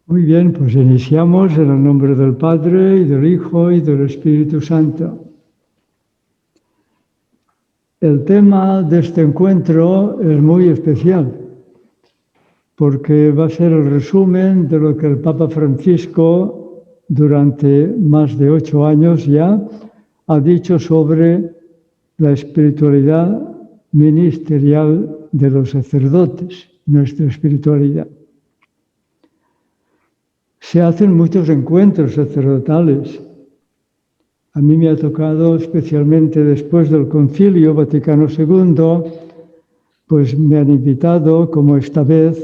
Muy bien, pues iniciamos en el nombre del Padre, y del Hijo, y del Espíritu Santo. El tema de este encuentro es muy especial, porque va a ser el resumen de lo que el Papa Francisco, durante más de 8 años ya, ha dicho sobre la espiritualidad ministerial de los sacerdotes, nuestra espiritualidad. Se hacen muchos encuentros sacerdotales. A mí me ha tocado, especialmente después del Concilio Vaticano II, pues me han invitado, como esta vez,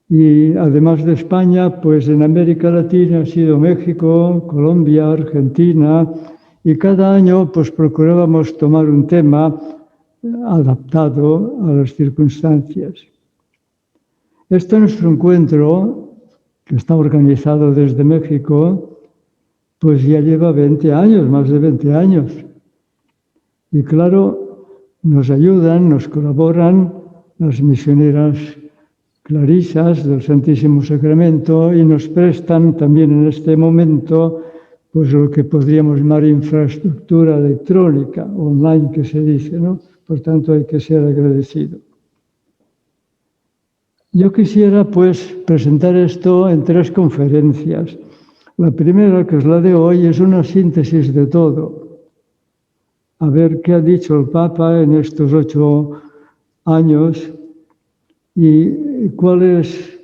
y además de España, pues en América Latina ha sido México, Colombia, Argentina, y cada año pues procurábamos tomar un tema adaptado a las circunstancias. Este nuestro encuentro, que está organizado desde México, pues ya lleva 20 años, más de 20 años. Y claro, nos ayudan, nos colaboran las misioneras clarisas del Santísimo Sacramento y nos prestan también en este momento pues lo que podríamos llamar infraestructura electrónica, online que se dice, ¿no? Por tanto, hay que ser agradecido. Yo quisiera pues presentar esto en 3 conferencias. La primera, que es la de hoy, es una síntesis de todo. A ver qué ha dicho el Papa en estos 8 años y cuál es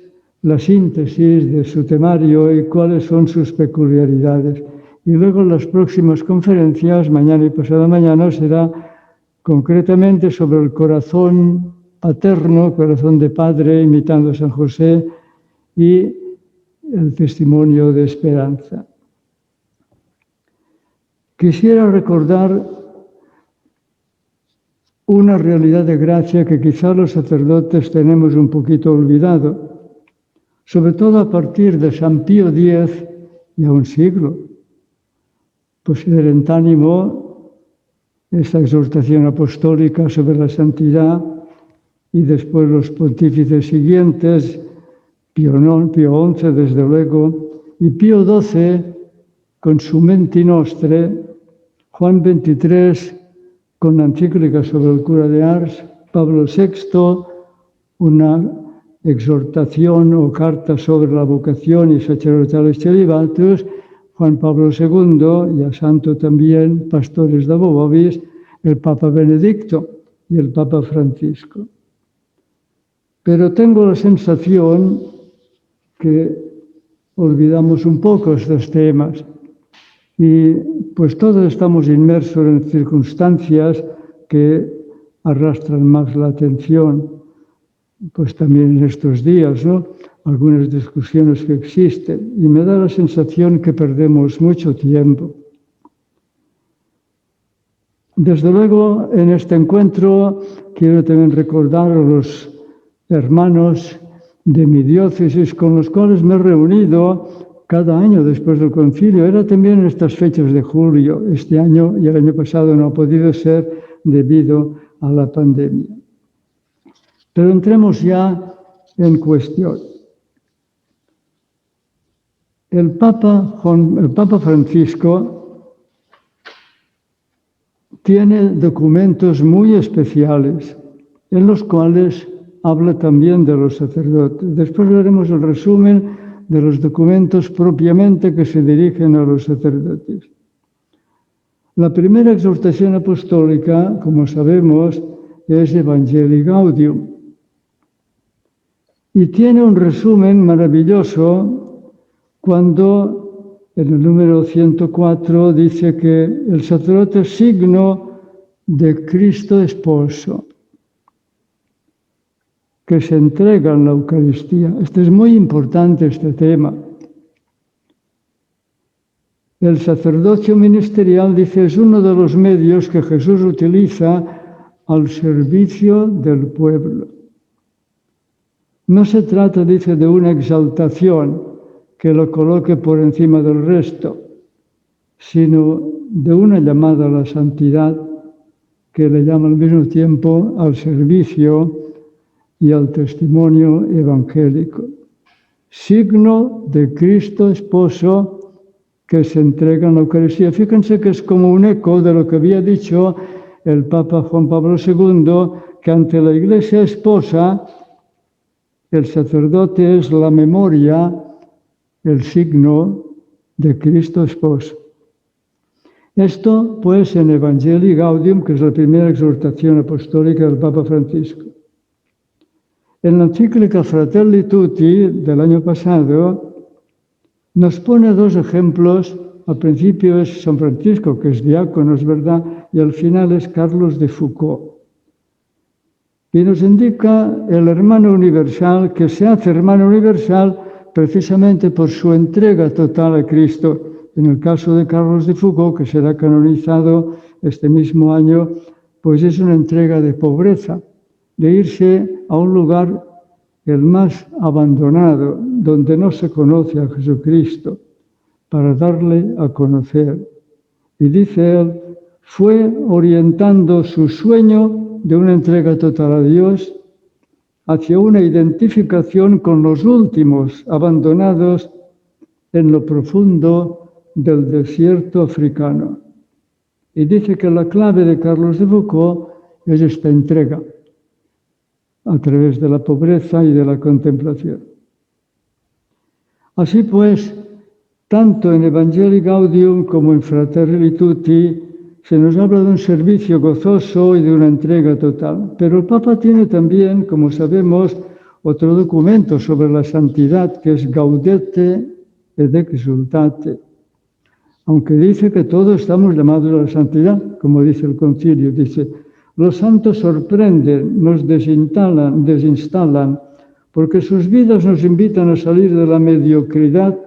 la síntesis de su temario y cuáles son sus peculiaridades. Y luego las próximas conferencias, mañana y pasado mañana, será concretamente sobre el corazón paterno, corazón de padre, imitando a San José, y el testimonio de esperanza. Quisiera recordar una realidad de gracia que quizá los sacerdotes tenemos un poquito olvidado, sobre todo a partir de San Pío X y a un siglo. Poseer en ánimo esta exhortación apostólica sobre la santidad y después los pontífices siguientes, Pío XI, desde luego, y Pío XII, con su Menti Nostre, Juan XXIII, con la encíclica sobre el cura de Ars, Pablo VI, una exhortación o carta sobre la vocación y sacerdotales celibatus, Juan Pablo II, ya santo también, Pastores de Vobis, el Papa Benedicto y el Papa Francisco. Pero tengo la sensación que olvidamos un poco estos temas y pues todos estamos inmersos en circunstancias que arrastran más la atención, pues también en estos días, ¿no? Algunas discusiones que existen y me da la sensación que perdemos mucho tiempo. Desde luego, en este encuentro quiero también recordar a los hermanos de mi diócesis con los cuales me he reunido cada año después del concilio. Era también en estas fechas de julio. Este año y el año pasado no ha podido ser debido a la pandemia. Pero entremos ya en cuestión. El Papa Francisco tiene documentos muy especiales en los cuales habla también de los sacerdotes. Después haremos el resumen de los documentos propiamente que se dirigen a los sacerdotes. La primera exhortación apostólica, como sabemos, es Evangelii Gaudium. Y tiene un resumen maravilloso cuando en el número 104 dice que el sacerdote es signo de Cristo esposo, que se entrega en la Eucaristía. Este es muy importante, este tema. El sacerdocio ministerial, dice, es uno de los medios que Jesús utiliza al servicio del pueblo. No se trata, dice, de una exaltación que lo coloque por encima del resto, sino de una llamada a la santidad que le llama al mismo tiempo al servicio y al testimonio evangélico. signo de Cristo esposo que se entrega en la Eucaristía. Fíjense que es como un eco de lo que había dicho el Papa Juan Pablo II, que ante la Iglesia esposa, el sacerdote es la memoria, el signo de Cristo esposo. Esto, pues, en Evangelii Gaudium, que es la primera exhortación apostólica del Papa Francisco. En la encíclica Fratelli Tutti del año pasado, nos pone dos ejemplos. Al principio es San Francisco, que es diácono, es verdad, y al final es Carlos de Foucauld. Y nos indica el hermano universal, que se hace hermano universal precisamente por su entrega total a Cristo. En el caso de Carlos de Foucauld, que será canonizado este mismo año, pues es una entrega de pobreza, de irse a un lugar el más abandonado, donde no se conoce a Jesucristo, para darle a conocer. Y dice él, fue orientando su sueño de una entrega total a Dios hacia una identificación con los últimos abandonados en lo profundo del desierto africano. Y dice que la clave de Carlos de Foucauld es esta entrega, a través de la pobreza y de la contemplación. Así pues, tanto en Evangelii Gaudium como en Fratelli Tutti se nos habla de un servicio gozoso y de una entrega total. Pero el Papa tiene también, como sabemos, otro documento sobre la santidad, que es Gaudete et Exsultate. Aunque dice que todos estamos llamados a la santidad, como dice el concilio, dice, los santos sorprenden, nos desinstalan, porque sus vidas nos invitan a salir de la mediocridad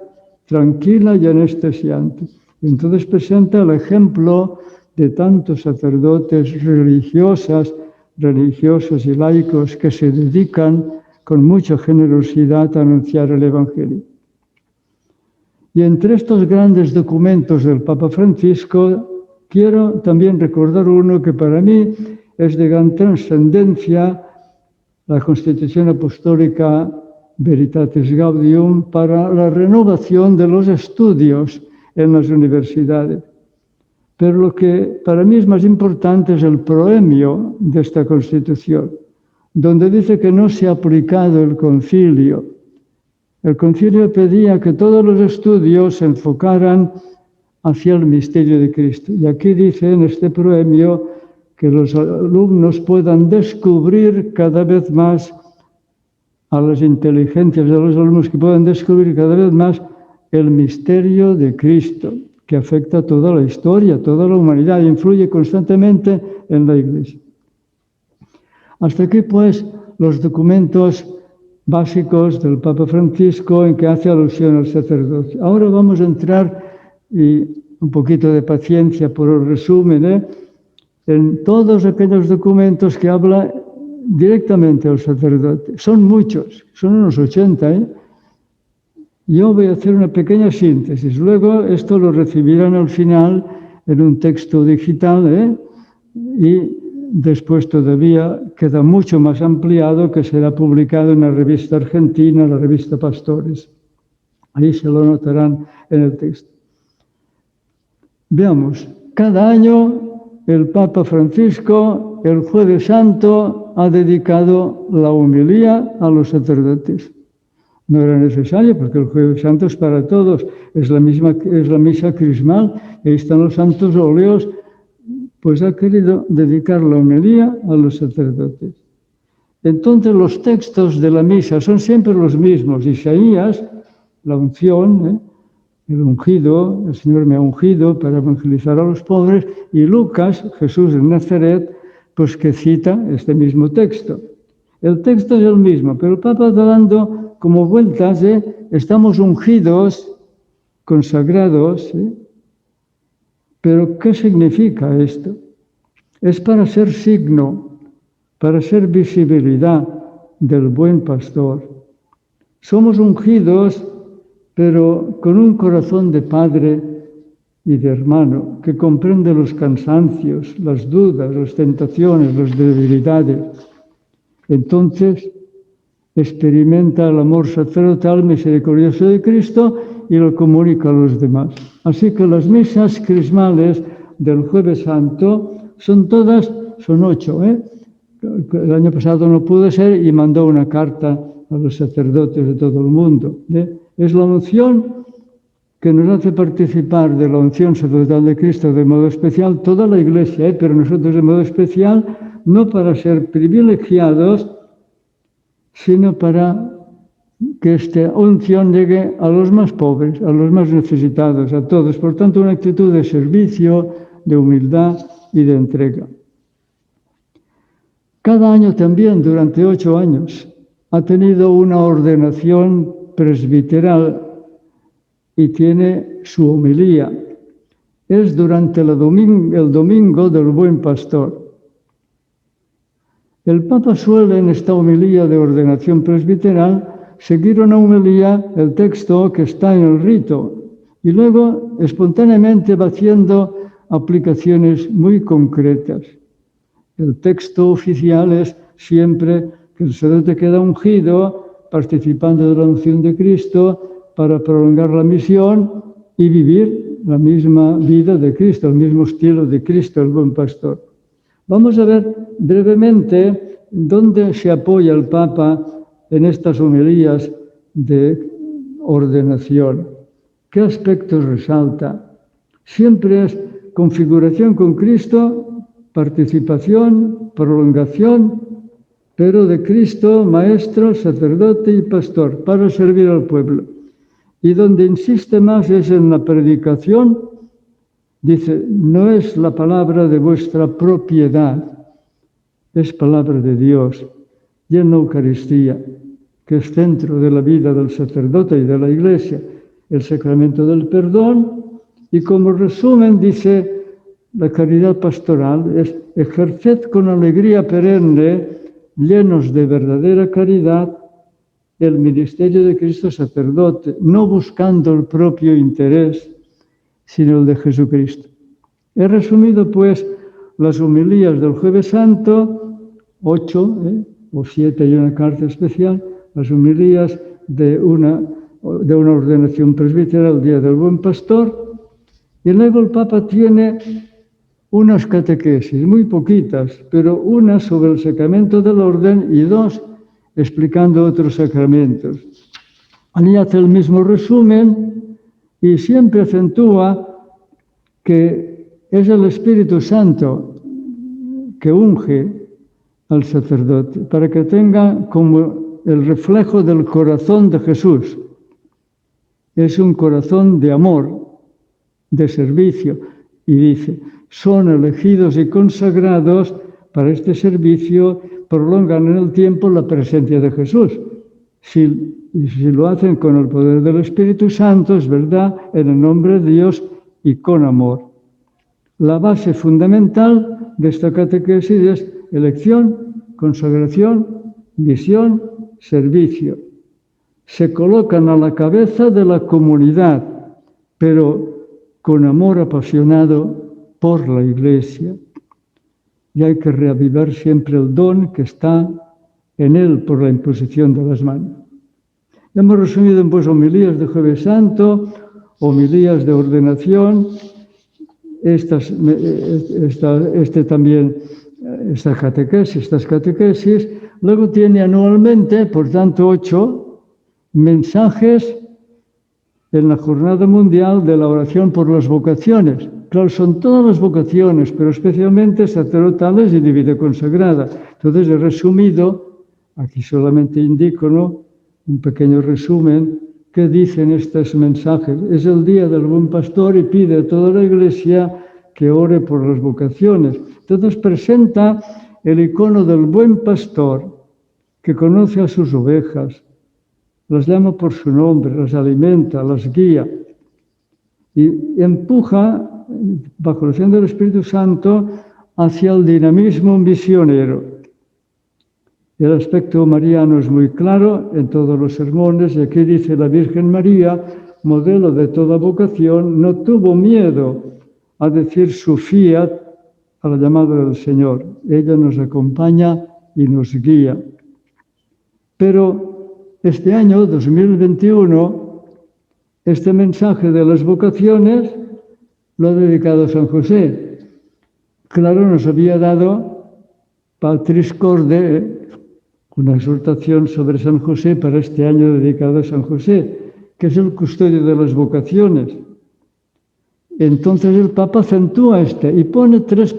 tranquila y anestesiante. Y entonces presenta el ejemplo de tantos sacerdotes religiosos y laicos que se dedican con mucha generosidad a anunciar el Evangelio. Y entre estos grandes documentos del Papa Francisco, quiero también recordar uno que para mí es de gran trascendencia, la Constitución Apostólica Veritatis Gaudium, para la renovación de los estudios en las universidades. Pero lo que para mí es más importante es el proemio de esta Constitución, donde dice que no se ha aplicado el concilio. El concilio pedía que todos los estudios se enfocaran hacia el misterio de Cristo. Y aquí dice en este proemio que los alumnos puedan descubrir cada vez más a las inteligencias de los alumnos, que puedan descubrir cada vez más el misterio de Cristo, que afecta a toda la historia, toda la humanidad, e influye constantemente en la Iglesia. Hasta aquí, pues, los documentos básicos del Papa Francisco en que hace alusión al sacerdocio. Ahora vamos a entrar, y un poquito de paciencia por el resumen, en todos aquellos documentos que habla directamente al sacerdote. Son muchos, son unos 80, Yo voy a hacer una pequeña síntesis. Luego esto lo recibirán al final en un texto digital, y después todavía queda mucho más ampliado, que será publicado en la revista argentina, la revista Pastores. Ahí se lo notarán en el texto. Veamos, cada año el Papa Francisco, el Jueves Santo, ha dedicado la homilía a los sacerdotes. No era necesario, porque el Jueves Santo es para todos, es la misa crismal, ahí están los santos óleos, pues ha querido dedicar la homilía a los sacerdotes. Entonces los textos de la misa son siempre los mismos. Isaías, la unción, el ungido, el Señor me ha ungido para evangelizar a los pobres, y Lucas, Jesús de Nazaret, pues que cita este mismo texto. El texto es el mismo, pero el Papa está dando como vueltas, estamos ungidos, consagrados, Pero ¿qué significa esto? Es para ser signo, para ser visibilidad del buen pastor. Somos ungidos, pero con un corazón de padre y de hermano, que comprende los cansancios, las dudas, las tentaciones, las debilidades. Entonces, experimenta el amor sacerdotal misericordioso de Cristo y lo comunica a los demás. Así que las misas crismales del Jueves Santo son 8. El año pasado no pudo ser y mandó una carta a los sacerdotes de todo el mundo. Es la unción que nos hace participar de la unción sacerdotal de Cristo de modo especial, toda la Iglesia, pero nosotros de modo especial, no para ser privilegiados, sino para que esta unción llegue a los más pobres, a los más necesitados, a todos. Por tanto, una actitud de servicio, de humildad y de entrega. Cada año también, durante 8 años, ha tenido una ordenación presbiteral y tiene su homilía. Es durante el domingo del Buen Pastor. El Papa suele en esta homilía de ordenación presbiteral seguir una homilía, el texto que está en el rito, y luego espontáneamente va haciendo aplicaciones muy concretas. El texto oficial es siempre que el sacerdote queda ungido, participando de la unción de Cristo para prolongar la misión y vivir la misma vida de Cristo, el mismo estilo de Cristo, el Buen Pastor. Vamos a ver brevemente dónde se apoya el Papa en estas homilías de ordenación. ¿Qué aspectos resalta? Siempre es configuración con Cristo, participación, prolongación, pero de Cristo, maestro, sacerdote y pastor, para servir al pueblo. Y donde insiste más es en la predicación. Dice, no es la palabra de vuestra propiedad, es palabra de Dios. Y en la Eucaristía, que es centro de la vida del sacerdote y de la Iglesia, el sacramento del perdón. Y como resumen dice, la caridad pastoral es ejerced con alegría perenne, llenos de verdadera caridad, el ministerio de Cristo sacerdote, no buscando el propio interés, sino el de Jesucristo. He resumido, pues, las homilías del Jueves Santo, 8 o 7 y una carta especial, las homilías de una ordenación presbiteral, el Día del Buen Pastor, y luego el Papa tiene unas catequesis, muy poquitas, pero una sobre el sacramento del orden y 2 explicando otros sacramentos. Allí hace el mismo resumen y siempre acentúa que es el Espíritu Santo que unge al sacerdote para que tenga como el reflejo del corazón de Jesús. Es un corazón de amor, de servicio, y dice, son elegidos y consagrados para este servicio, prolongan en el tiempo la presencia de Jesús. Si lo hacen con el poder del Espíritu Santo, es verdad, en el nombre de Dios y con amor. La base fundamental de esta catequesis es elección, consagración, misión, servicio. Se colocan a la cabeza de la comunidad, pero con amor apasionado por la Iglesia. Y hay que reavivar siempre el don que está en él por la imposición de las manos. Ya hemos resumido en homilías de Jueves Santo, homilías de ordenación, estas catequesis. Luego tiene anualmente, por tanto, 8 mensajes en la Jornada Mundial de la Oración por las Vocaciones. Claro, son todas las vocaciones, pero especialmente sacerdotales y de vida consagrada. Entonces he resumido, aquí solamente indico, ¿no?, un pequeño resumen, qué dicen estos mensajes. Es el Día del Buen Pastor y pide a toda la Iglesia que ore por las vocaciones. Entonces presenta el icono del Buen Pastor, que conoce a sus ovejas, las llama por su nombre, las alimenta, las guía y empuja, bajo la acción del Espíritu Santo, hacia el dinamismo misionero. El aspecto mariano es muy claro en todos los sermones, y aquí dice la Virgen María, modelo de toda vocación, no tuvo miedo a decir su fiat a la llamada del Señor. Ella nos acompaña y nos guía. Pero este año, 2021, este mensaje de las vocaciones lo ha dedicado a San José. Claro, nos había dado Patris Corde, una exhortación sobre San José para este año dedicado a San José, que es el custodio de las vocaciones. Entonces el Papa acentúa y pone tres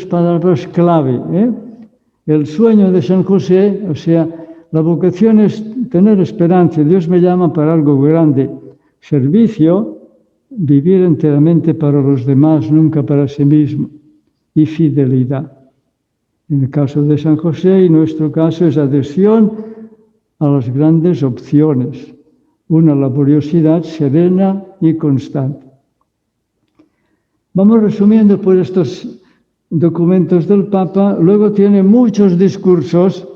palabras clave. El sueño de San José, o sea, la vocación es tener esperanza. Dios me llama para algo grande. Servicio, vivir enteramente para los demás, nunca para sí mismo. Y fidelidad. En el caso de San José y nuestro caso es adhesión a las grandes opciones. Una laboriosidad serena y constante. Vamos resumiendo pues estos documentos del Papa. Luego tiene muchos discursos.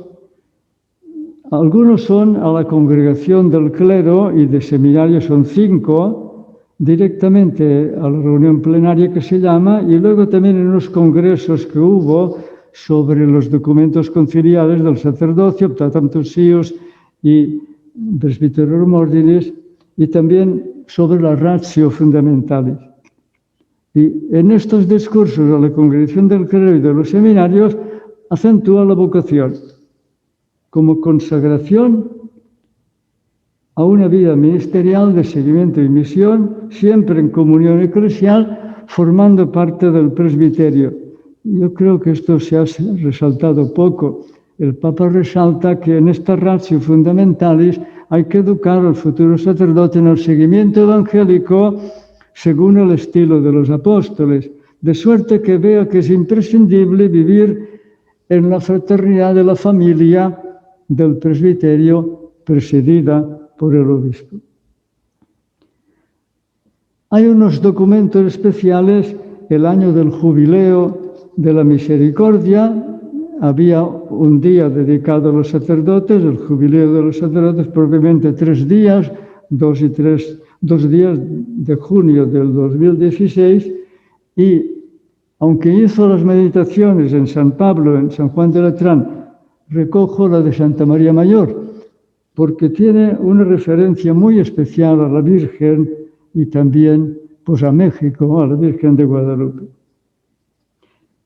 Algunos son a la congregación del clero y de seminario son 5, directamente a la reunión plenaria que se llama, y luego también en unos congresos que hubo sobre los documentos conciliares del sacerdocio, Optatum Sius y Presbyterorum Ordinis, y también sobre la ratio fundamentalis. Y en estos discursos a la congregación del clero y de los seminarios acentúa la vocación como consagración a una vida ministerial de seguimiento y misión, siempre en comunión eclesial, formando parte del presbiterio. Yo creo que esto se ha resaltado poco. El Papa resalta que en esta ratio fundamentalis hay que educar al futuro sacerdote en el seguimiento evangélico según el estilo de los apóstoles, de suerte que vea que es imprescindible vivir en la fraternidad de la familia del presbiterio presidida por el obispo. Hay unos documentos especiales, el año del jubileo de la misericordia, había un día dedicado a los sacerdotes, el jubileo de los sacerdotes, propiamente 3 días, 2 días de junio del 2016, y aunque hizo las meditaciones en San Pablo, en San Juan de Letrán, recojo la de Santa María Mayor, porque tiene una referencia muy especial a la Virgen y también pues, a México, a la Virgen de Guadalupe.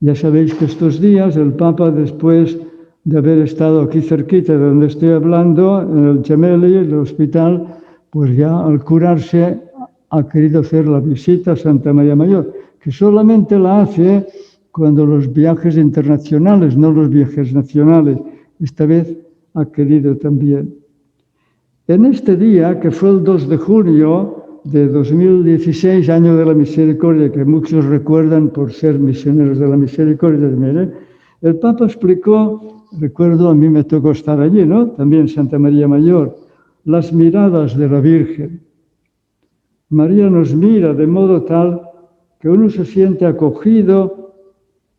Ya sabéis que estos días el Papa, después de haber estado aquí cerquita de donde estoy hablando, en el Gemelli, el hospital, pues ya al curarse ha querido hacer la visita a Santa María Mayor, que solamente la hace cuando los viajes internacionales, no los viajes nacionales. Esta vez ha querido también. En este día, que fue el 2 de junio de 2016, año de la misericordia, que muchos recuerdan por ser misioneros de la misericordia, el Papa explicó, recuerdo, a mí me tocó estar allí, ¿no? También Santa María Mayor, las miradas de la Virgen. María nos mira de modo tal que uno se siente acogido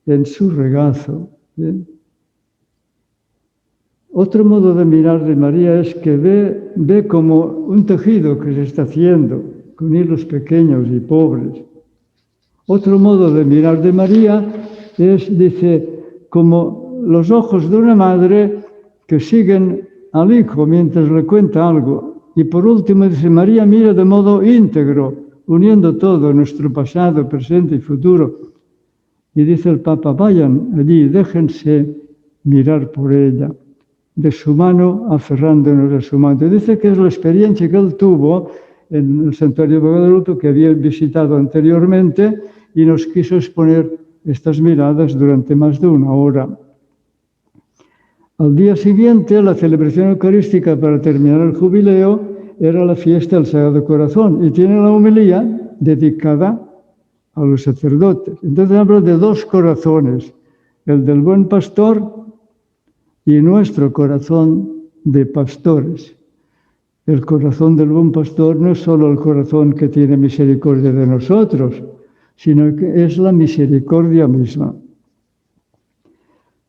en su regazo. ¿Bien? Otro modo de mirar de María es que ve como un tejido que se está haciendo, con hilos pequeños y pobres. Otro modo de mirar de María es, dice, como los ojos de una madre que siguen al hijo mientras le cuenta algo. Y por último, dice, María mira de modo íntegro, uniendo todo, nuestro pasado, presente y futuro. Y dice el Papa, vayan allí, déjense mirar por ella, de su mano, aferrándonos a su mano. Dice que es la experiencia que él tuvo en el Santuario de Guadalupe, que había visitado anteriormente, y nos quiso exponer estas miradas durante más de 1 hora. Al día siguiente, la celebración eucarística para terminar el jubileo era la fiesta del Sagrado Corazón, y tiene la homilía dedicada a los sacerdotes. Entonces habla de 2 corazones, el del buen pastor y nuestro corazón de pastores. El corazón del buen pastor no es solo el corazón que tiene misericordia de nosotros, sino que es la misericordia misma.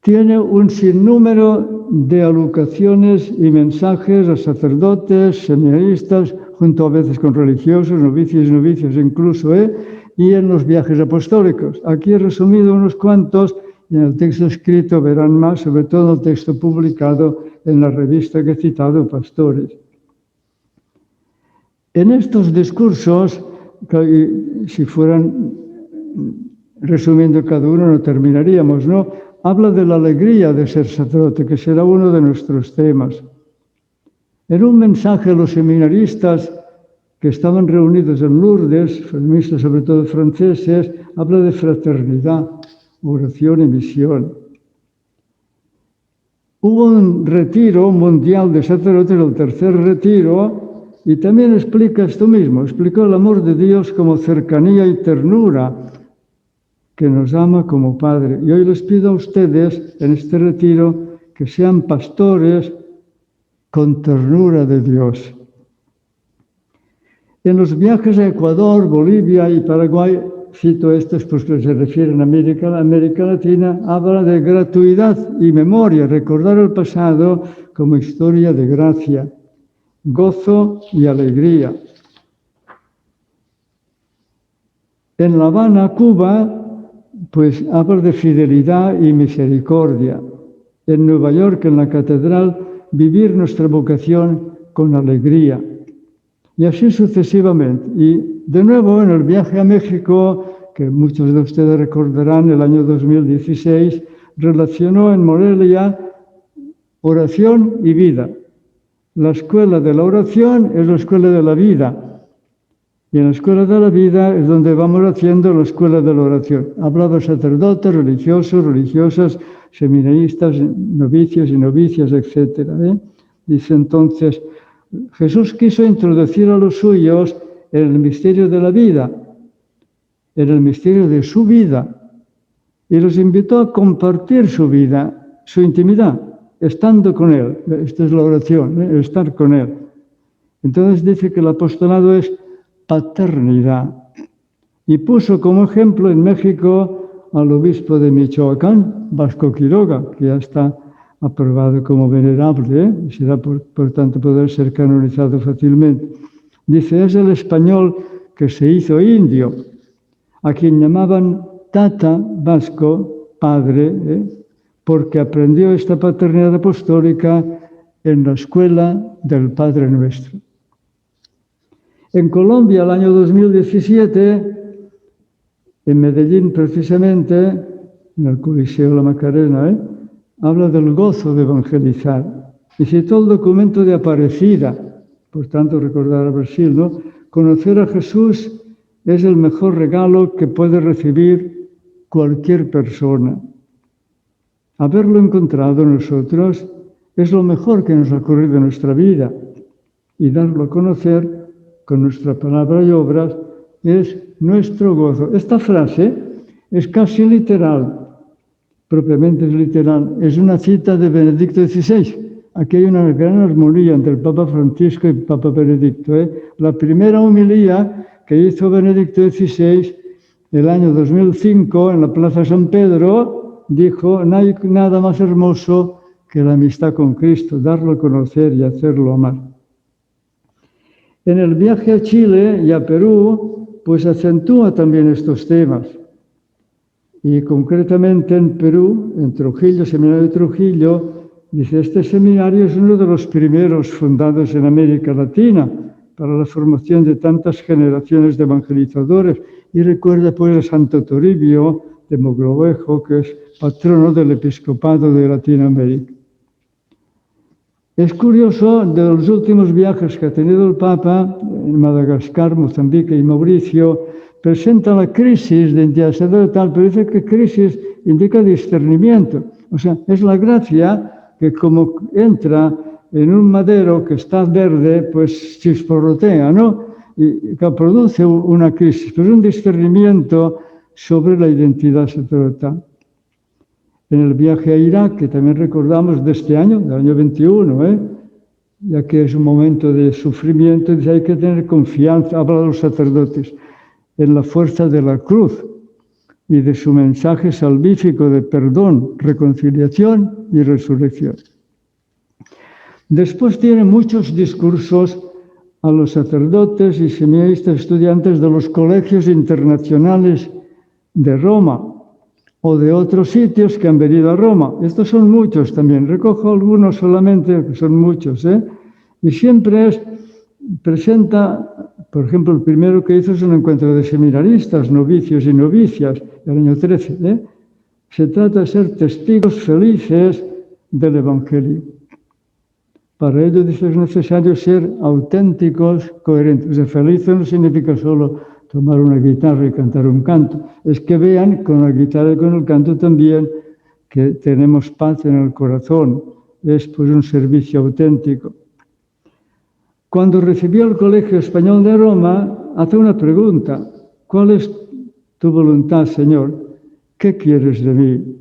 Tiene un sinnúmero de alocuciones y mensajes a sacerdotes, seminaristas, junto a veces con religiosos, novicios y novicias incluso, y en los viajes apostólicos. Aquí he resumido unos cuantos, y en el texto escrito verán más, sobre todo el texto publicado en la revista que he citado, Pastores. En estos discursos, si fueran resumiendo cada uno no terminaríamos, ¿no? Habla de la alegría de ser sacerdote, que será uno de nuestros temas. En un mensaje a los seminaristas que estaban reunidos en Lourdes, feministas sobre todo franceses, habla de fraternidad, oración y misión. Hubo un retiro mundial de sacerdotes, el tercer retiro, y también explica esto mismo, explicó el amor de Dios como cercanía y ternura, que nos ama como Padre. Y hoy les pido a ustedes, en este retiro, que sean pastores con ternura de Dios. En los viajes a Ecuador, Bolivia y Paraguay, cito estos porque se refieren a América Latina, habla de gratuidad y memoria, recordar el pasado como historia de gracia, gozo y alegría. En La Habana, Cuba, pues habla de fidelidad y misericordia. En Nueva York, en la catedral, vivir nuestra vocación con alegría. Y así sucesivamente. Y de nuevo, en el viaje a México, que muchos de ustedes recordarán, el año 2016, relacionó en Morelia oración y vida. La escuela de la oración es la escuela de la vida. Y en la escuela de la vida es donde vamos haciendo la escuela de la oración. Hablaba sacerdotes, religiosos, religiosas, seminaristas, novicios y novicias, etc. Dice entonces, Jesús quiso introducir a los suyos en el misterio de la vida, en el misterio de su vida, y los invitó a compartir su vida, su intimidad, estando con Él. Esta es la oración, estar con Él. Entonces dice que el apostolado es paternidad. Y puso como ejemplo en México al obispo de Michoacán, Vasco Quiroga, que ya está aprobado como venerable, y será por tanto poder ser canonizado fácilmente. Dice, es el español que se hizo indio, a quien llamaban Tata Vasco, padre, porque aprendió esta paternidad apostólica en la escuela del Padre Nuestro. En Colombia, el año 2017, en Medellín precisamente, en el Coliseo La Macarena, habla del gozo de evangelizar. Y citó el documento de Aparecida, por tanto recordar a Brasil, ¿no? Conocer a Jesús es el mejor regalo que puede recibir cualquier persona. Haberlo encontrado nosotros es lo mejor que nos ha ocurrido en nuestra vida. Y darlo a conocer con nuestra palabra y obras es nuestro gozo. Esta frase es casi literal, propiamente es literal. Es una cita de Benedicto XVI. Aquí hay una gran armonía entre el Papa Francisco y el Papa Benedicto. La primera homilía que hizo Benedicto XVI el año 2005 en la Plaza San Pedro, dijo, no hay nada más hermoso que la amistad con Cristo, darlo a conocer y hacerlo amar. En el viaje a Chile y a Perú, pues acentúa también estos temas. Y concretamente en Perú, en Trujillo, Seminario de Trujillo, dice, este seminario es uno de los primeros fundados en América Latina para la formación de tantas generaciones de evangelizadores. Y recuerda pues a Santo Toribio de Mogrovejo, que es patrono del episcopado de Latinoamérica. Es curioso, de los últimos viajes que ha tenido el Papa, en Madagascar, Mozambique y Mauricio, presenta la crisis de identidad sacerdotal, pero dice que crisis indica discernimiento. O sea, es la gracia que como entra en un madero que está verde, pues chisporrotea, ¿no? Y que produce una crisis, pero es un discernimiento sobre la identidad sacerdotal. En el viaje a Irak, que también recordamos de este año, del año 21, ya que es un momento de sufrimiento, dice, hay que tener confianza, habla de los sacerdotes, en la fuerza de la cruz y de su mensaje salvífico de perdón, reconciliación y resurrección. Después tiene muchos discursos a los sacerdotes y seminaristas estudiantes de los colegios internacionales de Roma, o de otros sitios que han venido a Roma. Estos son muchos también, recojo algunos solamente, que son muchos, y siempre presenta, por ejemplo, el primero que hizo es un encuentro de seminaristas, novicios y novicias, el año 13. Se trata de ser testigos felices del Evangelio. Para ello, dice, es necesario ser auténticos, coherentes. O sea, feliz no significa solo tomar una guitarra y cantar un canto. Es que vean con la guitarra y con el canto también que tenemos paz en el corazón. Es pues un servicio auténtico. Cuando recibió el Colegio Español de Roma, hace una pregunta. ¿Cuál es tu voluntad, Señor? ¿Qué quieres de mí?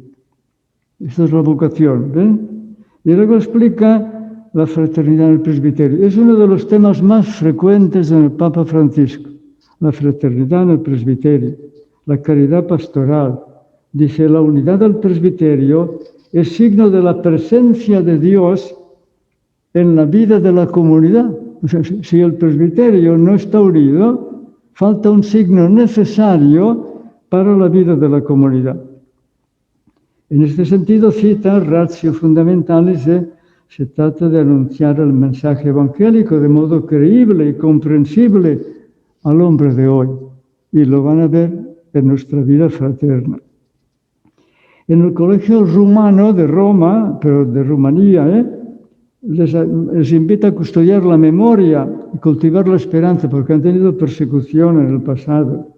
Esta es la vocación, ¿ven? Y luego explica la fraternidad en el presbiterio. Es uno de los temas más frecuentes en el Papa Francisco. La fraternidad en el presbiterio, la caridad pastoral. Dice, la unidad del presbiterio es signo de la presencia de Dios en la vida de la comunidad. O sea, si el presbiterio no está unido, falta un signo necesario para la vida de la comunidad. En este sentido, cita Ratio Fundamentalis, se trata de anunciar el mensaje evangélico de modo creíble y comprensible al hombre de hoy. Y lo van a ver en nuestra vida fraterna. En el Colegio Rumano de Roma, pero de Rumanía, les invita a custodiar la memoria y cultivar la esperanza, porque han tenido persecución en el pasado.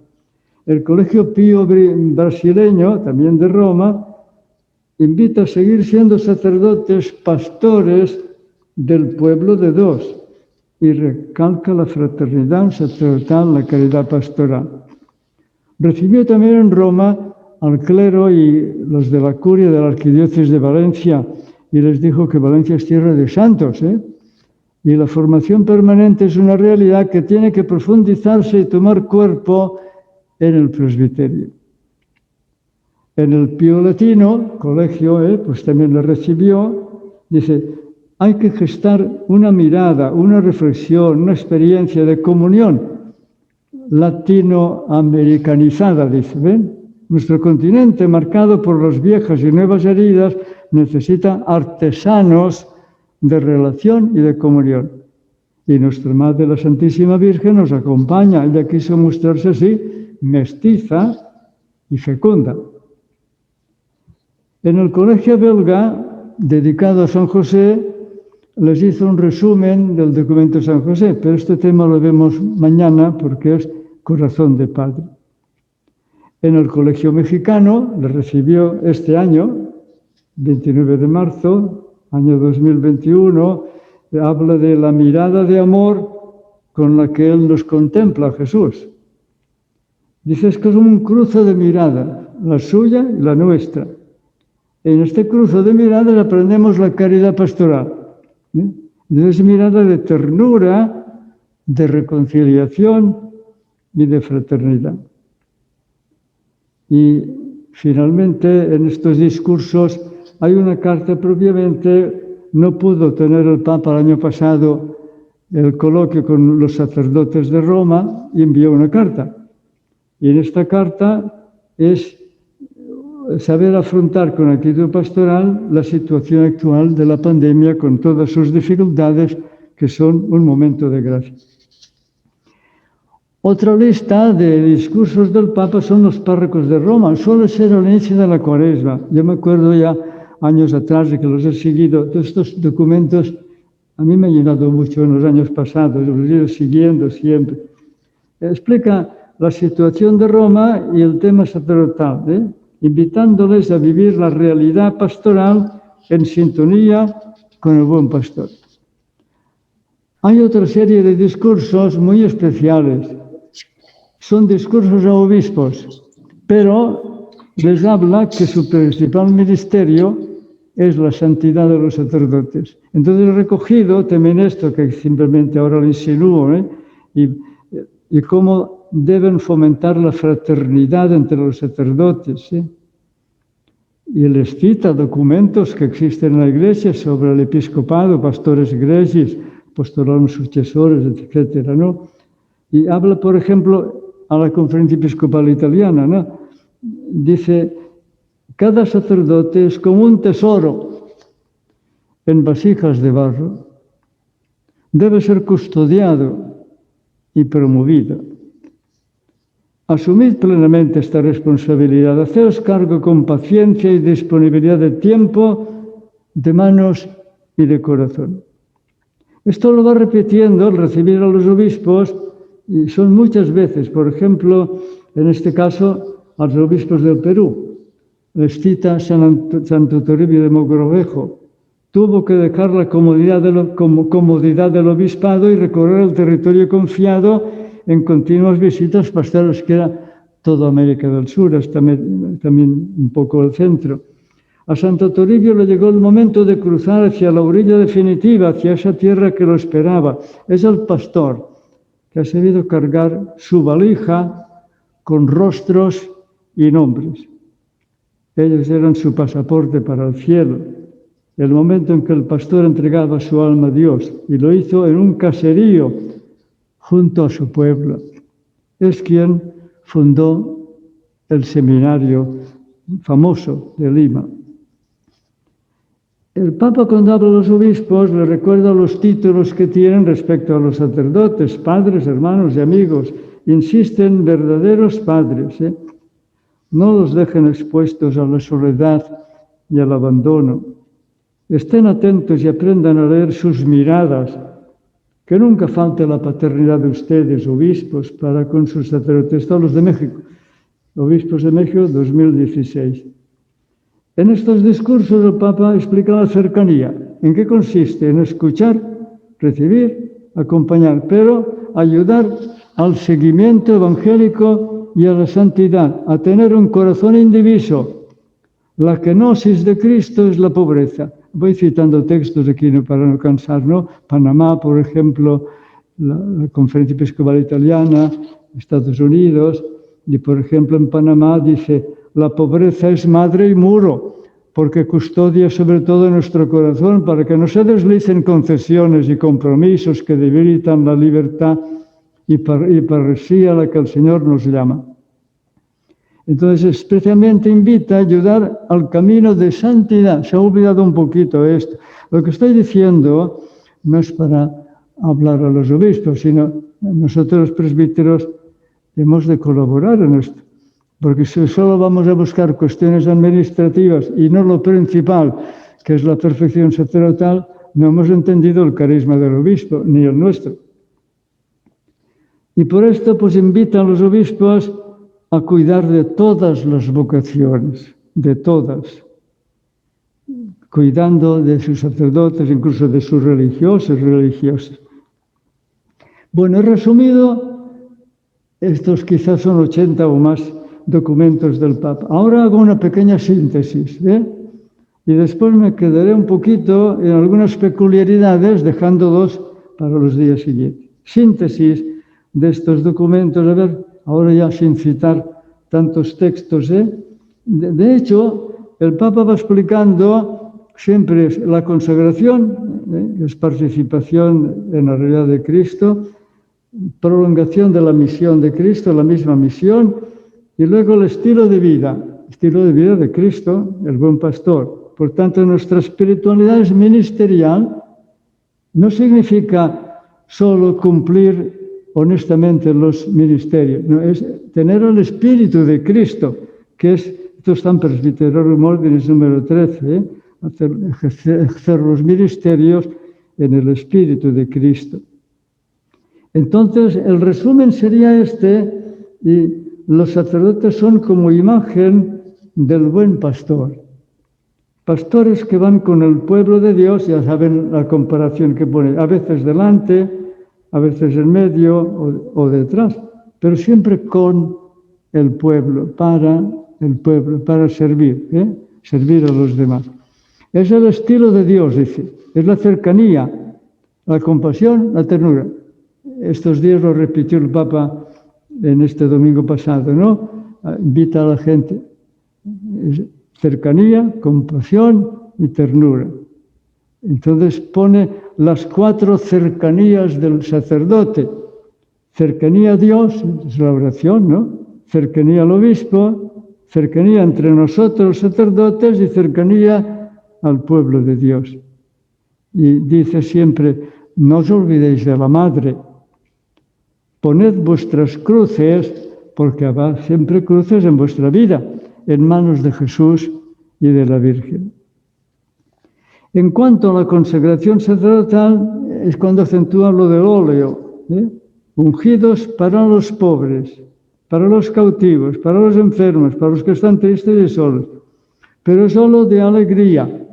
El Colegio Pío brasileño, también de Roma, invita a seguir siendo sacerdotes pastores del pueblo de Dios y recalca la fraternidad sacerdotal, la caridad pastoral. Recibió también en Roma al clero y los de la curia de la arquidiócesis de Valencia y les dijo que Valencia es tierra de santos, y la formación permanente es una realidad que tiene que profundizarse y tomar cuerpo en el presbiterio. En el Pío Latino, colegio, pues también le recibió, dice, hay que gestar una mirada, una reflexión, una experiencia de comunión latinoamericanizada, dice, ¿ven? Nuestro continente, marcado por las viejas y nuevas heridas, necesita artesanos de relación y de comunión. Y nuestra Madre, la Santísima Virgen, nos acompaña. Ella quiso mostrarse así, mestiza y fecunda. En el colegio belga, dedicado a San José, les hizo un resumen del documento de San José, pero este tema lo vemos mañana porque es corazón de padre. En el colegio mexicano, le recibió este año, 29 de marzo, año 2021, habla de la mirada de amor con la que Él nos contempla, Jesús. Dice, es que es un cruce de miradas, la suya y la nuestra. En este cruce de miradas aprendemos la caridad pastoral. Es mirada de ternura, de reconciliación y de fraternidad. Y finalmente, en estos discursos, hay una carta propiamente, no pudo tener el Papa el año pasado el coloquio con los sacerdotes de Roma y envió una carta. Y en esta carta es saber afrontar con actitud pastoral la situación actual de la pandemia con todas sus dificultades, que son un momento de gracia. Otra lista de discursos del Papa son los párrocos de Roma. Suele ser al inicio de la Cuaresma. Yo me acuerdo ya años atrás de que los he seguido. Todos estos documentos a mí me han llenado mucho en los años pasados. Los he ido siguiendo siempre. Explica la situación de Roma y el tema sacerdotal, invitándoles a vivir la realidad pastoral en sintonía con el buen pastor. Hay otra serie de discursos muy especiales. Son discursos a obispos, pero les habla que su principal ministerio es la santidad de los sacerdotes. Entonces he recogido también esto, que simplemente ahora lo insinúo, y cómo deben fomentar la fraternidad entre los sacerdotes. Y les cita documentos que existen en la Iglesia sobre el episcopado, pastores gregis, apostolarum successores, etc., ¿no? Y habla, por ejemplo, a la Conferencia Episcopal Italiana, ¿no? Dice, Cada sacerdote es como un tesoro en vasijas de barro. Debe ser custodiado y promovido. Asumid plenamente esta responsabilidad. Haceos cargo con paciencia y disponibilidad de tiempo, de manos y de corazón. Esto lo va repitiendo al recibir a los obispos, y son muchas veces. Por ejemplo, en este caso, a los obispos del Perú. Les cita Santo Toribio de Mogrovejo. Tuvo que dejar la comodidad del obispado y recorrer el territorio confiado en continuas visitas pastorales, que era toda América del Sur, hasta también un poco el centro. A Santo Toribio le llegó el momento de cruzar hacia la orilla definitiva, hacia esa tierra que lo esperaba. Es el pastor que ha sabido cargar su valija con rostros y nombres. Ellos eran su pasaporte para el cielo. El momento en que el pastor entregaba su alma a Dios, y lo hizo en un caserío junto a su pueblo. Es quien fundó el seminario famoso de Lima. El Papa, cuando habla a los obispos, le recuerda los títulos que tienen respecto a los sacerdotes, padres, hermanos y amigos. Insisten, verdaderos padres, No los dejen expuestos a la soledad y al abandono. Estén atentos y aprendan a leer sus miradas. Que nunca falte la paternidad de ustedes, obispos, para con sus sacerdotes. Todos los de México. Obispos de México, 2016. En estos discursos el Papa explica la cercanía. ¿En qué consiste? En escuchar, recibir, acompañar, pero ayudar al seguimiento evangélico y a la santidad, a tener un corazón indiviso. La kenosis de Cristo es la pobreza. Voy citando textos aquí para no cansar, ¿no? Panamá, por ejemplo, la Conferencia Episcopal Italiana, Estados Unidos, y por ejemplo en Panamá dice: la pobreza es madre y muro, porque custodia sobre todo nuestro corazón para que no se deslicen concesiones y compromisos que debilitan la libertad y parresía a la que el Señor nos llama. Entonces, especialmente invita a ayudar al camino de santidad. Se ha olvidado un poquito esto. Lo que estoy diciendo no es para hablar a los obispos, sino nosotros los presbíteros hemos de colaborar en esto. Porque si solo vamos a buscar cuestiones administrativas y no lo principal, que es la perfección sacerdotal, no hemos entendido el carisma del obispo, ni el nuestro. Y por esto, pues invita a los obispos a cuidar de todas las vocaciones, de todas, cuidando de sus sacerdotes, incluso de sus religiosas. Bueno, he resumido, estos quizás son 80 o más documentos del Papa. Ahora hago una pequeña síntesis, y después me quedaré un poquito en algunas peculiaridades, dejando dos para los días siguientes. Síntesis de estos documentos, a ver, ahora ya sin citar tantos textos. De hecho, el Papa va explicando siempre la consagración, es participación en la realidad de Cristo, prolongación de la misión de Cristo, la misma misión, y luego el estilo de vida de Cristo, el buen pastor. Por tanto, nuestra espiritualidad es ministerial, no significa solo cumplir honestamente los ministerios, no, es tener el espíritu de Cristo, que es, esto está en Presbyterorum Ordinis número 13, ejercer los ministerios en el espíritu de Cristo. Entonces, el resumen sería este, y los sacerdotes son como imagen del buen pastor. Pastores que van con el pueblo de Dios, ya saben la comparación que pone, a veces delante, a veces en medio o detrás, pero siempre con el pueblo, para servir, servir a los demás. Es el estilo de Dios, dice, es la cercanía, la compasión, la ternura. Estos días lo repitió el Papa en este domingo pasado, ¿no? Invita a la gente, cercanía, compasión y ternura. Entonces pone las 4 cercanías del sacerdote. Cercanía a Dios, es la oración, ¿no? Cercanía al obispo, cercanía entre nosotros los sacerdotes y cercanía al pueblo de Dios. Y dice siempre, no os olvidéis de la Madre, poned vuestras cruces, porque habrá siempre cruces en vuestra vida, en manos de Jesús y de la Virgen. En cuanto a la consagración sacerdotal, es cuando acentúa lo del óleo, ungidos para los pobres, para los cautivos, para los enfermos, para los que están tristes y solos, pero solo de alegría.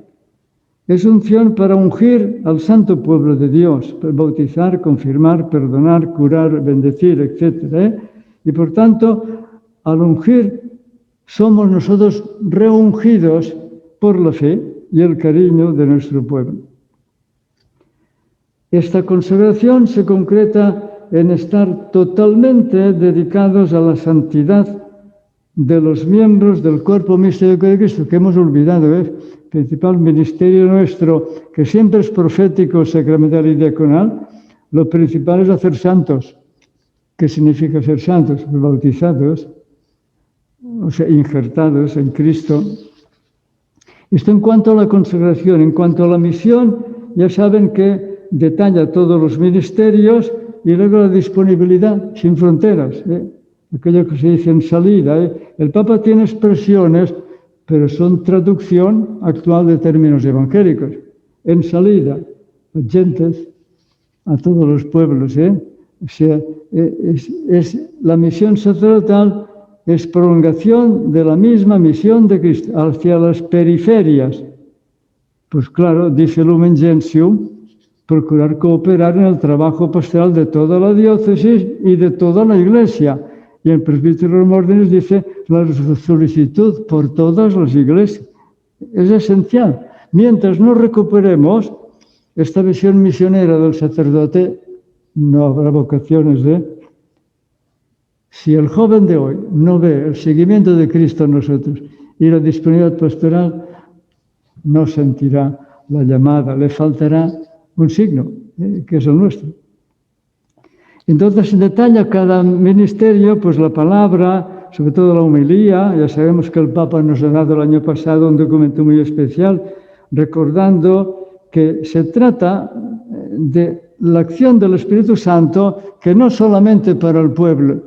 Es unción para ungir al santo pueblo de Dios, para bautizar, confirmar, perdonar, curar, bendecir, etc. Y por tanto, al ungir, somos nosotros reungidos por la fe y el cariño de nuestro pueblo. Esta consagración se concreta en estar totalmente dedicados a la santidad de los miembros del cuerpo místico de Cristo, que hemos olvidado, el principal ministerio nuestro, que siempre es profético, sacramental y diaconal. Lo principal es hacer santos. ¿Qué significa ser santos? Bautizados, o sea, injertados en Cristo. Esto en cuanto a la consagración. En cuanto a la misión, ya saben que detalla todos los ministerios y luego la disponibilidad sin fronteras, aquello que se dice en salida. El Papa tiene expresiones, pero son traducción actual de términos evangélicos. En salida, a gentes, a todos los pueblos. O sea, la misión sacerdotal es prolongación de la misma misión de Cristo hacia las periferias. Pues claro, dice Lumen Gentium, procurar cooperar en el trabajo pastoral de toda la diócesis y de toda la Iglesia. Y el presbítero Remórdenes dice la solicitud por todas las iglesias. Es esencial. Mientras no recuperemos esta visión misionera del sacerdote, no habrá vocaciones. Si el joven de hoy no ve el seguimiento de Cristo en nosotros y la disponibilidad pastoral, no sentirá la llamada, le faltará un signo, que es el nuestro. Entonces, en detalle cada ministerio, pues la palabra, sobre todo la homilía. Ya sabemos que el Papa nos ha dado el año pasado un documento muy especial, recordando que se trata de la acción del Espíritu Santo, que no solamente para el pueblo,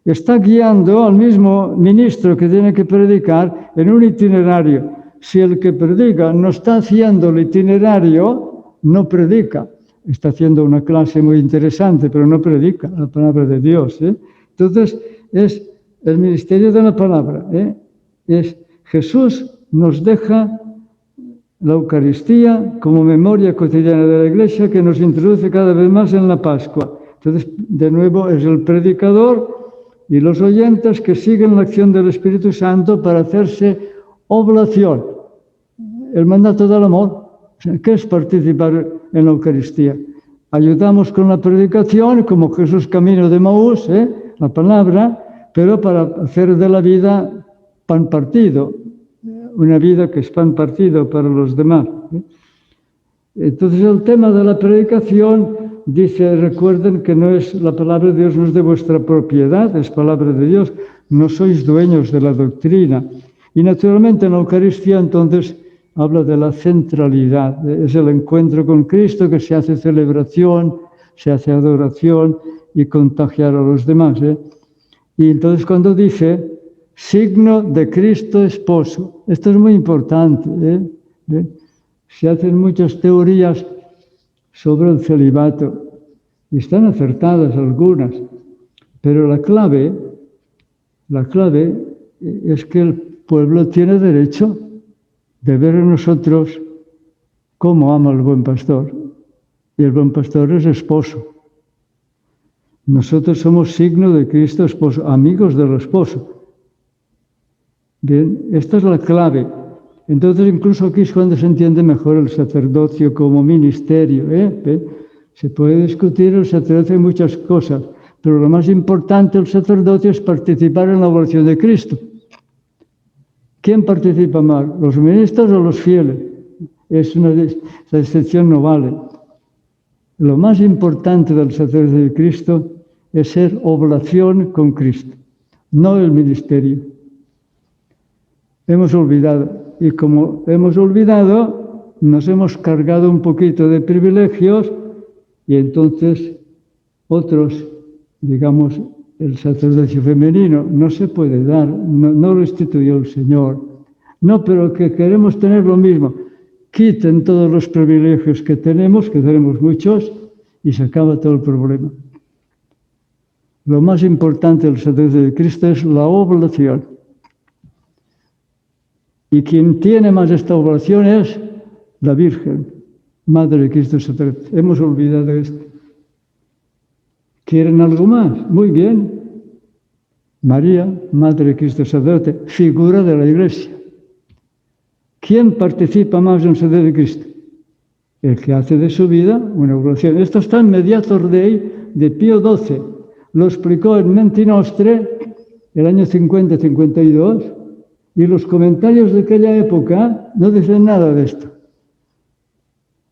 está guiando al mismo ministro que tiene que predicar en un itinerario. Si el que predica no está haciendo el itinerario, no predica. Está haciendo una clase muy interesante, pero no predica la palabra de Dios. Entonces, es el ministerio de la palabra. Jesús nos deja la Eucaristía como memoria cotidiana de la Iglesia, que nos introduce cada vez más en la Pascua. Entonces, de nuevo, es el predicador y los oyentes que siguen la acción del Espíritu Santo para hacerse oblación. El mandato del amor. ¿Qué es participar en la Eucaristía? Ayudamos con la predicación, como Jesús camino de Maús, la palabra, pero para hacer de la vida pan partido, una vida que es pan partido para los demás. Entonces el tema de la predicación dice, recuerden que no es la palabra de Dios, no es de vuestra propiedad, es palabra de Dios, no sois dueños de la doctrina. Y naturalmente en la Eucaristía entonces habla de la centralidad, es el encuentro con Cristo que se hace celebración, se hace adoración y contagiar a los demás. Y entonces cuando dice, signo de Cristo esposo, esto es muy importante. Se hacen muchas teorías sobre el celibato y están acertadas algunas, pero la clave es que el pueblo tiene derecho de ver en nosotros cómo ama el buen pastor. Y el buen pastor es esposo. Nosotros somos signo de Cristo esposo, amigos del esposo. Bien, esta es la clave. Entonces, incluso aquí es cuando se entiende mejor el sacerdocio como ministerio. Se puede discutir el sacerdocio en muchas cosas, pero lo más importante del sacerdocio es participar en la oración de Cristo. ¿Quién participa más, los ministros o los fieles? La excepción no vale. Lo más importante del sacerdocio de Cristo es ser oblación con Cristo, no el ministerio. hemos olvidado. Y como hemos olvidado, nos hemos cargado un poquito de privilegios y entonces otros, digamos, el sacerdocio femenino no se puede dar, no lo instituyó el Señor. No, pero que queremos tener lo mismo. Quiten todos los privilegios que tenemos muchos, y se acaba todo el problema. Lo más importante del sacerdocio de Cristo es la oblación. Y quien tiene más esta oblación es la Virgen, Madre de Cristo sacerdote. Hemos olvidado esto. ¿Quieren algo más? Muy bien. María, Madre de Cristo sacerdote, figura de la Iglesia. ¿Quién participa más en el sacerdocio de Cristo? El que hace de su vida una oblación. Esto está en Mediator Dei de Pío XII. Lo explicó en Menti Nostre el año 50-52 y los comentarios de aquella época no dicen nada de esto.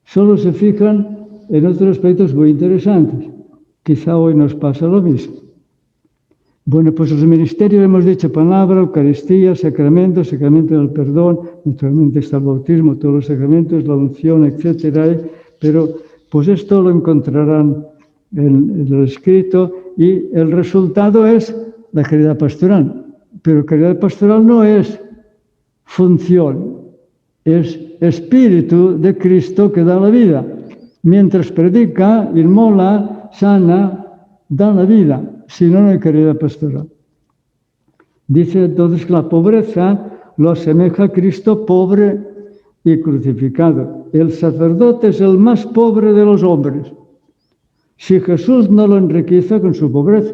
Solo se fijan en otros aspectos muy interesantes. Quizá hoy nos pasa lo mismo. Bueno, pues los ministerios hemos dicho palabra, Eucaristía, sacramentos, sacramento del perdón, naturalmente está el bautismo, todos los sacramentos, la unción, etcétera, pero pues esto lo encontrarán en el escrito y el resultado es la caridad pastoral. Pero caridad pastoral no es función, es espíritu de Cristo que da la vida. Mientras predica, inmola, sana, da la vida. Si no, no hay caridad pastoral. Dice entonces que la pobreza lo asemeja a Cristo pobre y crucificado. El sacerdote es el más pobre de los hombres. Si Jesús no lo enriquece con su pobreza,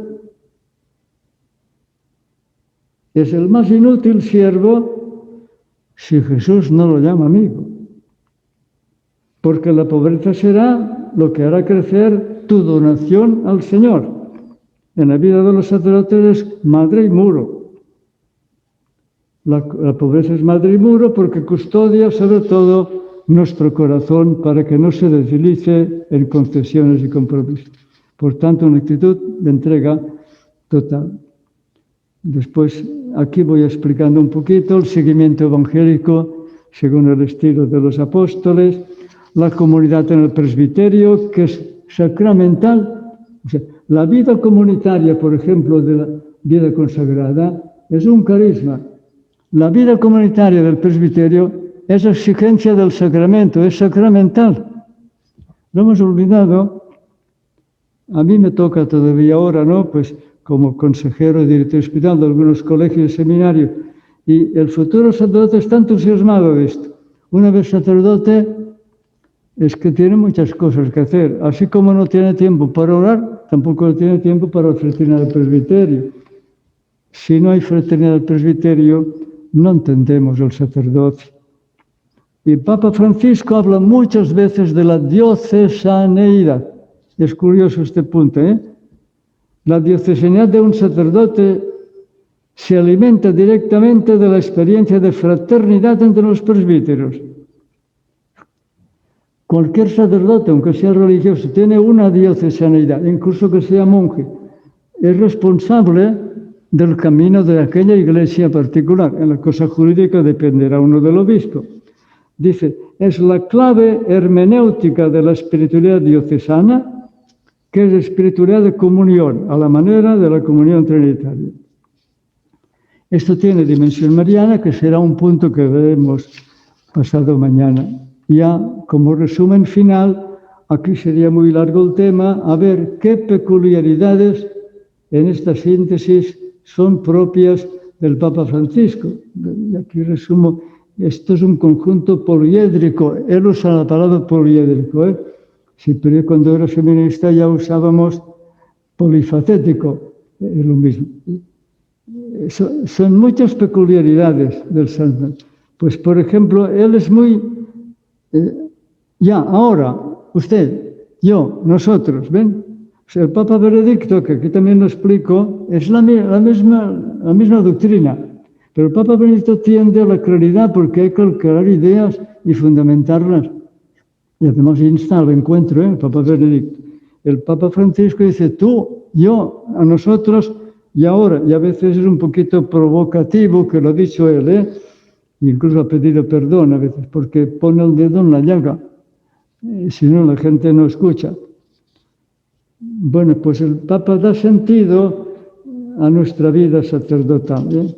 es el más inútil siervo si Jesús no lo llama amigo. Porque la pobreza será lo que hará crecer tu donación al Señor. En la vida de los sacerdotes es madre y muro. La pobreza es madre y muro porque custodia sobre todo nuestro corazón para que no se deslice en concesiones y compromisos. Por tanto, una actitud de entrega total. Después, aquí voy explicando un poquito el seguimiento evangélico según el estilo de los apóstoles, la comunidad en el presbiterio, que es sacramental. O sea, la vida comunitaria, por ejemplo, de la vida consagrada, es un carisma. La vida comunitaria del presbiterio es exigencia del sacramento, es sacramental. Lo hemos olvidado. A mí me toca todavía ahora, ¿no? Pues como consejero y director espiritual de algunos colegios y seminarios. Y el futuro sacerdote está entusiasmado de esto. Una vez sacerdote, es que tiene muchas cosas que hacer. Así como no tiene tiempo para orar, tampoco tiene tiempo para la fraternidad del presbiterio. Si no hay fraternidad del presbiterio, no entendemos el sacerdocio. Y Papa Francisco habla muchas veces de la diocesaneidad. Es curioso este punto, ¿eh? La diocesaneidad de un sacerdote se alimenta directamente de la experiencia de fraternidad entre los presbíteros. Cualquier sacerdote, aunque sea religioso, tiene una diocesaneidad, incluso que sea monje, es responsable del camino de aquella iglesia particular. En la cosa jurídica dependerá uno del obispo. Dice, es la clave hermenéutica de la espiritualidad diocesana, que es espiritualidad de comunión, a la manera de la comunión trinitaria. Esto tiene dimensión mariana, que será un punto que veremos pasado mañana. Ya como resumen final, aquí sería muy largo el tema, a ver qué peculiaridades en esta síntesis son propias del Papa Francisco. Y aquí resumo, esto es un conjunto poliédrico. Él usa la palabra poliédrico, ¿eh? Sí, pero cuando era feminista ya usábamos polifacético, es lo mismo. Son muchas peculiaridades del santo. Pues, por ejemplo, él es muy... ya, ahora, usted, yo, nosotros, ¿ven? O sea, el Papa Benedicto, que aquí también lo explico, es la misma doctrina. Pero el Papa Benedicto tiende a la claridad porque hay que calcular ideas y fundamentarlas. Y además insta al encuentro, el Papa Benedicto. El Papa Francisco dice tú, yo, a nosotros y ahora. Y a veces es un poquito provocativo, que lo ha dicho él, incluso ha pedido perdón a veces, porque pone el dedo en la llaga, si no la gente no escucha. Bueno, pues el Papa da sentido a nuestra vida sacerdotal, ¿eh?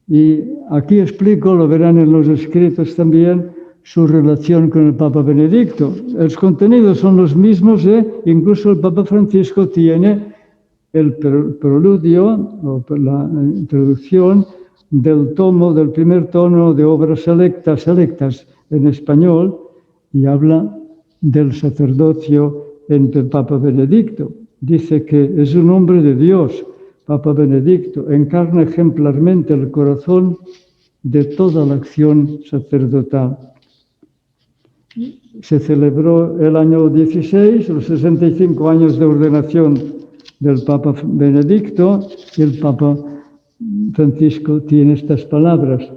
Y aquí explico, lo verán en los escritos también, su relación con el Papa Benedicto. Los contenidos son los mismos, incluso el Papa Francisco tiene el preludio, o la introducción del primer tomo de Obras selectas en español, y habla del sacerdocio entre el Papa Benedicto. Dice que es un hombre de Dios, Papa Benedicto, encarna ejemplarmente el corazón de toda la acción sacerdotal. Se celebró el año 16, los 65 años de ordenación del Papa Benedicto, y el Papa Francisco tiene estas palabras: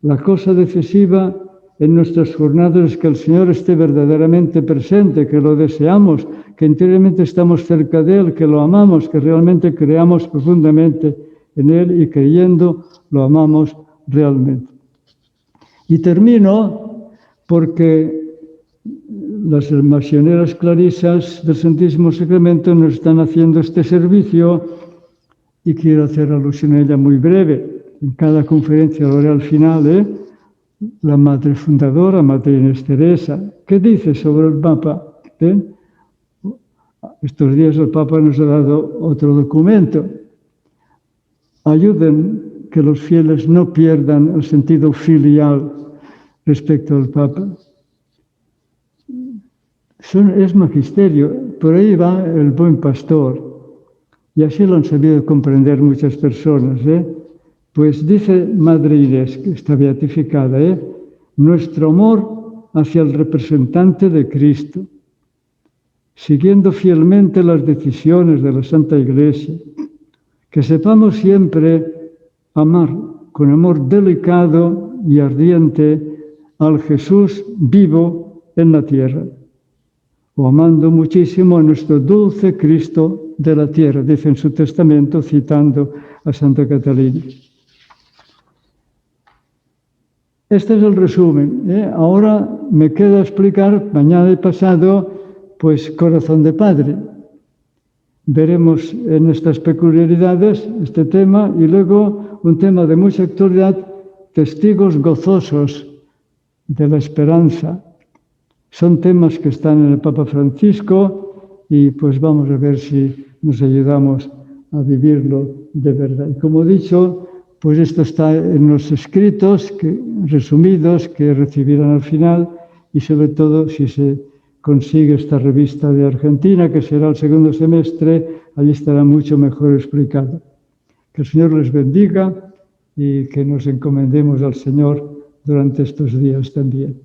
la cosa decisiva en nuestras jornadas es que el Señor esté verdaderamente presente, que lo deseamos, que interiormente estamos cerca de Él, que lo amamos, que realmente creamos profundamente en Él y creyendo lo amamos realmente. Y termino porque las misioneras clarisas del Santísimo Sacramento nos están haciendo este servicio y quiero hacer alusión a ella muy breve. En cada conferencia lo haré al final, la madre fundadora, Madre Inés Teresa, ¿qué dice sobre el Papa? Estos días el Papa nos ha dado otro documento. Ayuden que los fieles no pierdan el sentido filial respecto al Papa. Es magisterio, por ahí va el buen pastor. Y así lo han sabido comprender muchas personas, Pues dice Madre Inés, que está beatificada, nuestro amor hacia el representante de Cristo, siguiendo fielmente las decisiones de la Santa Iglesia, que sepamos siempre amar con amor delicado y ardiente al Jesús vivo en la tierra, o amando muchísimo a nuestro dulce Cristo de la tierra, dice en su testamento citando a Santa Catalina. Este es el resumen. Ahora me queda explicar, mañana y pasado, pues Corazón de Padre. Veremos en estas peculiaridades este tema y luego un tema de mucha actualidad, testigos gozosos de la esperanza. Son temas que están en el Papa Francisco y pues vamos a ver si nos ayudamos a vivirlo de verdad. Y como he dicho, pues esto está en los escritos resumidos que recibirán al final y sobre todo si se consigue esta revista de Argentina, que será el segundo semestre, allí estará mucho mejor explicado. Que el Señor les bendiga y que nos encomendemos al Señor durante estos días también.